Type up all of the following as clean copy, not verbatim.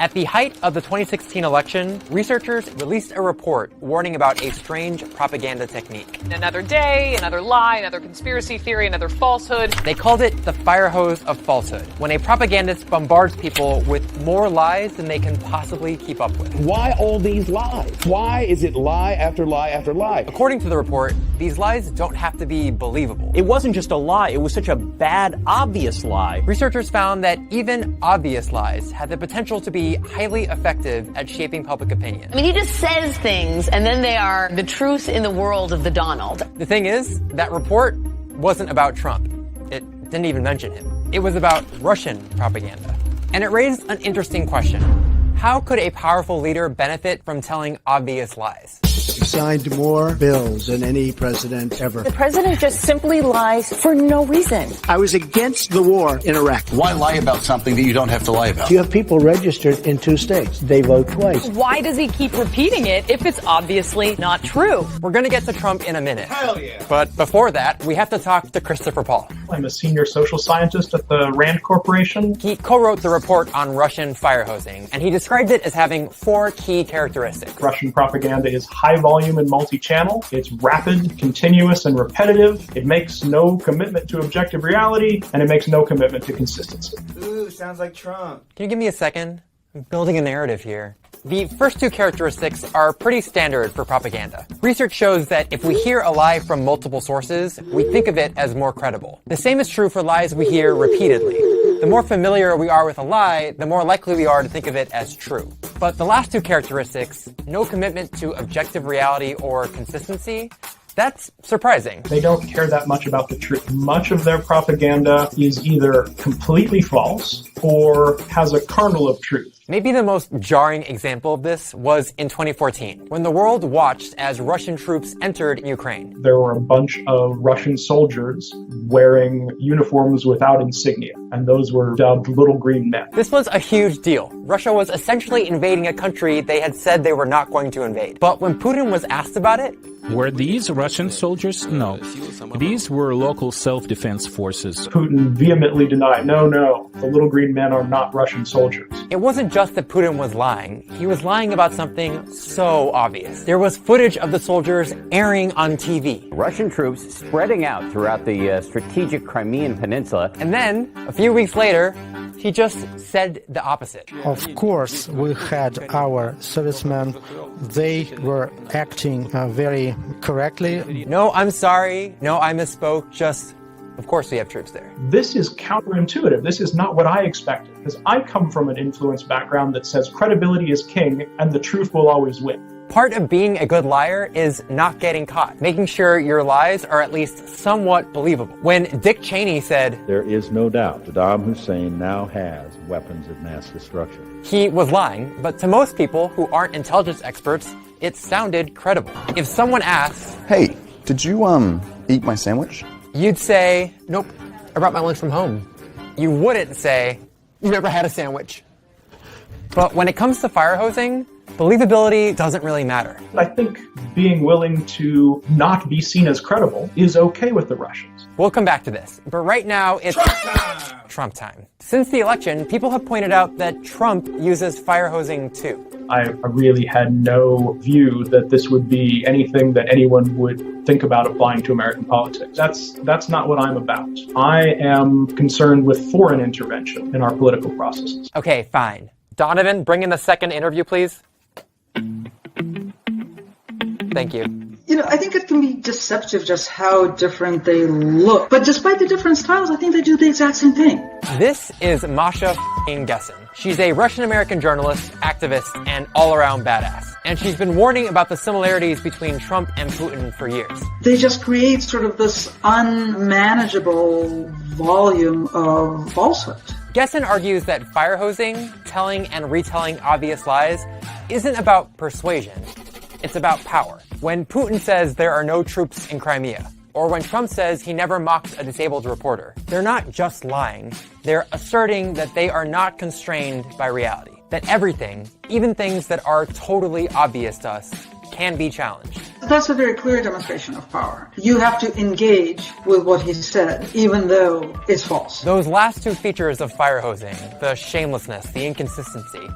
At the height of the 2016 election, researchers released a report warning about a strange propaganda technique. Another day, another lie, another conspiracy theory, another falsehood. They called it the fire hose of falsehood, when a propagandist bombards people with more lies than they can possibly keep up with. Why all these lies? Why is it lie after lie after lie? According to the report, these lies don't have to be believable. It wasn't just a lie, it was such a bad, obvious lie. Researchers found that even obvious lies had the potential to be highly effective at shaping public opinion. I mean, he just says things, and then they are the truth in the world of the Donald. The thing is, that report wasn't about Trump. It didn't even mention him. It was about Russian propaganda. And it raised an interesting question. How could a powerful leader benefit from telling obvious lies? He signed more bills than any president ever. The president just simply lies for no reason. I was against the war in Iraq. Why lie about something that you don't have to lie about? You have people registered in 2 states. They vote twice. Why does he keep repeating it if it's obviously not true? We're going to get to Trump in a minute. Hell yeah. But before that, we have to talk to Christopher Paul. I'm a senior social scientist at the Rand Corporation. He co-wrote the report on Russian fire hosing, and he described it as having 4 key characteristics. Russian propaganda is high volume and multi-channel. It's rapid, continuous, and repetitive. It makes no commitment to objective reality, and it makes no commitment to consistency. Ooh, sounds like Trump. Can you give me a second? I'm building a narrative here. The first 2 characteristics are pretty standard for propaganda. Research shows that if we hear a lie from multiple sources, we think of it as more credible. The same is true for lies we hear repeatedly. The more familiar we are with a lie, the more likely we are to think of it as true. But the last 2 characteristics, no commitment to objective reality or consistency, that's surprising. They don't care that much about the truth. Much of their propaganda is either completely false or has a kernel of truth. Maybe the most jarring example of this was in 2014, when the world watched as Russian troops entered Ukraine. There were a bunch of Russian soldiers wearing uniforms without insignia, and those were dubbed little green men. This was a huge deal. Russia was essentially invading a country they had said they were not going to invade. But when Putin was asked about it, were these Russian soldiers? No. These were local self-defense forces. Putin vehemently denied, no, the little green men are not Russian soldiers. It wasn't just that Putin was lying. He was lying about something so obvious. There was footage of the soldiers airing on TV. Russian troops spreading out throughout the strategic Crimean Peninsula. And then, a few weeks later, he just said the opposite. Of course, we had our servicemen. They were acting very correctly. No, I'm sorry. No, I misspoke. Just, of course we have troops there. This is counterintuitive. This is not what I expected. Because I come from an influence background that says credibility is king and the truth will always win. Part of being a good liar is not getting caught, making sure your lies are at least somewhat believable. When Dick Cheney said, "There is no doubt Saddam Hussein now has weapons of mass destruction," he was lying, but to most people who aren't intelligence experts, it sounded credible. If someone asks, "Hey, did you, eat my sandwich?" You'd say, "Nope, I brought my lunch from home." You wouldn't say, "You never had a sandwich." But when it comes to fire hosing, believability doesn't really matter. I think being willing to not be seen as credible is okay with the Russians. We'll come back to this, but right now it's Trump time. Since the election, people have pointed out that Trump uses fire hosing too. I really had no view that this would be anything that anyone would think about applying to American politics. That's not what I'm about. I am concerned with foreign intervention in our political processes. Okay, fine. Donovan, bring in the second interview, please. Thank you. You know, I think it can be deceptive just how different they look. But despite the different styles, I think they do the exact same thing. This is Masha Gessen. She's a Russian-American journalist, activist, and all-around badass. And she's been warning about the similarities between Trump and Putin for years. They just create sort of this unmanageable volume of falsehood. Gessen argues that fire hosing, telling and retelling obvious lies, isn't about persuasion. It's about power. When Putin says there are no troops in Crimea, or when Trump says he never mocked a disabled reporter, they're not just lying. They're asserting that they are not constrained by reality. That everything, even things that are totally obvious to us, can be challenged. That's a very clear demonstration of power. You have to engage with what he said, even though it's false. Those last 2 features of fire hosing, the shamelessness, the inconsistency,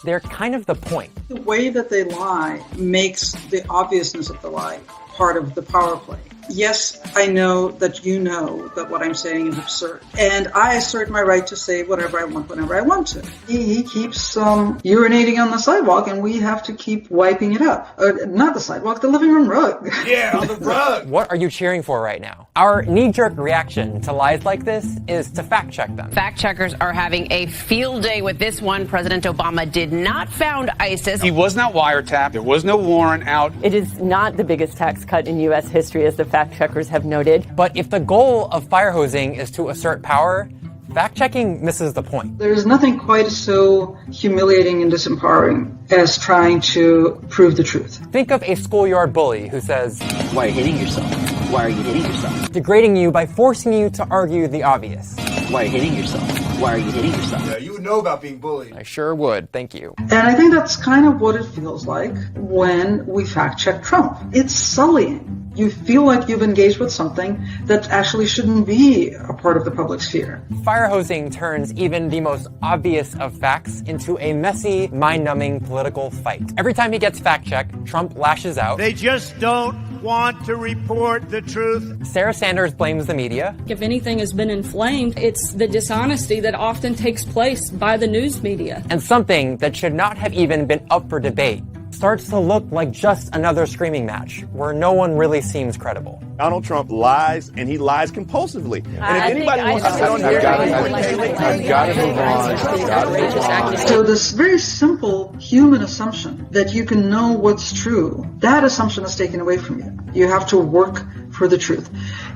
They're kind of the point. The way that they lie makes the obviousness of the lie part of the power play. Yes, I know that you know that what I'm saying is absurd. And I assert my right to say whatever I want whenever I want to. He keeps urinating on the sidewalk and we have to keep wiping it up. Not the sidewalk, the living room rug. Yeah, on the rug. What are you cheering for right now? Our knee-jerk reaction to lies like this is to fact-check them. Fact-checkers are having a field day with this one. President Obama did not found ISIS. He was not wiretapped. There was no warrant out. It is not the biggest tax cut in U.S. history, as the fact-checkers have noted. But if the goal of fire hosing is to assert power, fact-checking misses the point. There is nothing quite so humiliating and disempowering as trying to prove the truth. Think of a schoolyard bully who says, "Why are you hitting yourself? Why are you hitting yourself?" Degrading you by forcing you to argue the obvious. "Why are you hitting yourself? Why are you hitting yourself?" Yeah, you would know about being bullied. I sure would, thank you. And I think that's kind of what it feels like when we fact-check Trump. It's sullying. You feel like you've engaged with something that actually shouldn't be a part of the public sphere. Fire hosing turns even the most obvious of facts into a messy, mind-numbing political fight. Every time he gets fact-checked, Trump lashes out. They just don't want to report the truth. Sarah Sanders blames the media. If anything has been inflamed, it's the dishonesty that often takes place by the news media. And something that should not have even been up for debate starts to look like just another screaming match where no one really seems credible. Donald Trump lies, and he lies compulsively. And if anybody wants to sit on here, I've got to move on. So this very simple human assumption that you can know what's true, that assumption is taken away from you. You have to work for the truth.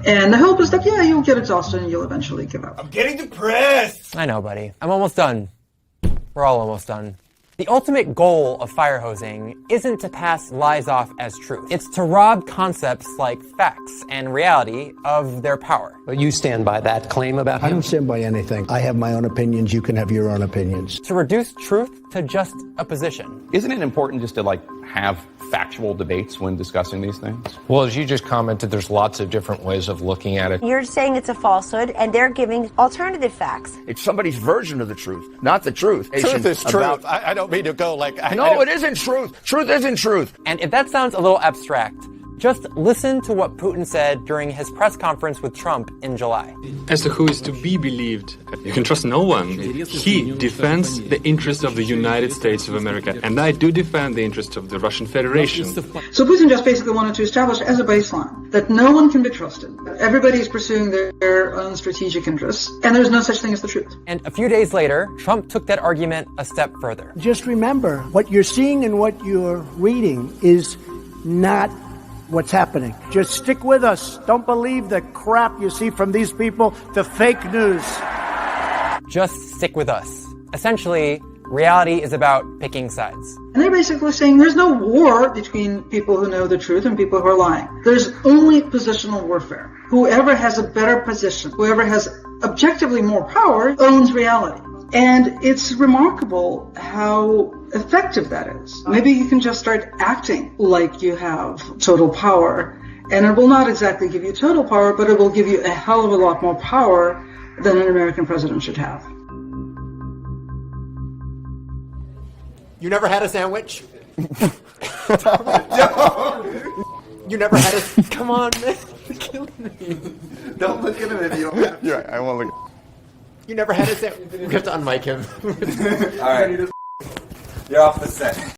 And the hope is that, yeah, you'll get exhausted and you'll eventually give up. I'm getting depressed. I know, buddy. I'm almost done. We're all almost done. The ultimate goal of fire hosing isn't to pass lies off as truth. It's to rob concepts like facts and reality of their power. But you stand by that claim about him? I don't stand by anything. I have my own opinions. You can have your own opinions. To reduce truth to just a position. Isn't it important just to, have factual debates when discussing these things? Well, as you just commented, there's lots of different ways of looking at it. You're saying it's a falsehood, and they're giving alternative facts. It's somebody's version of the truth, not the truth. Truth is truth. I don't mean to go No, it isn't truth. Truth isn't truth. And if that sounds a little abstract, just listen to what Putin said during his press conference with Trump in July. As to who is to be believed, you can trust no one. He defends the interests of the United States of America, and I do defend the interests of the Russian Federation. So Putin just basically wanted to establish as a baseline that no one can be trusted. Everybody is pursuing their own strategic interests, and there's no such thing as the truth. And a few days later, Trump took that argument a step further. Just remember, what you're seeing and what you're reading is not what's happening. Just stick with us. Don't believe the crap you see from these people, the fake news. Just stick with us. Essentially, reality is about picking sides. And they're basically saying there's no war between people who know the truth and people who are lying. There's only positional warfare. Whoever has a better position, whoever has objectively more power, owns reality. And it's remarkable how effective that is. Maybe you can just start acting like you have total power. And it will not exactly give you total power, but it will give you a hell of a lot more power than an American president should have. You never had a sandwich? You never had a... Come on, man. You're killing me. Don't look at him if you don't have to. You're right, I won't look. You never had a sandwich. We have to unmic him. All right. You're off the set.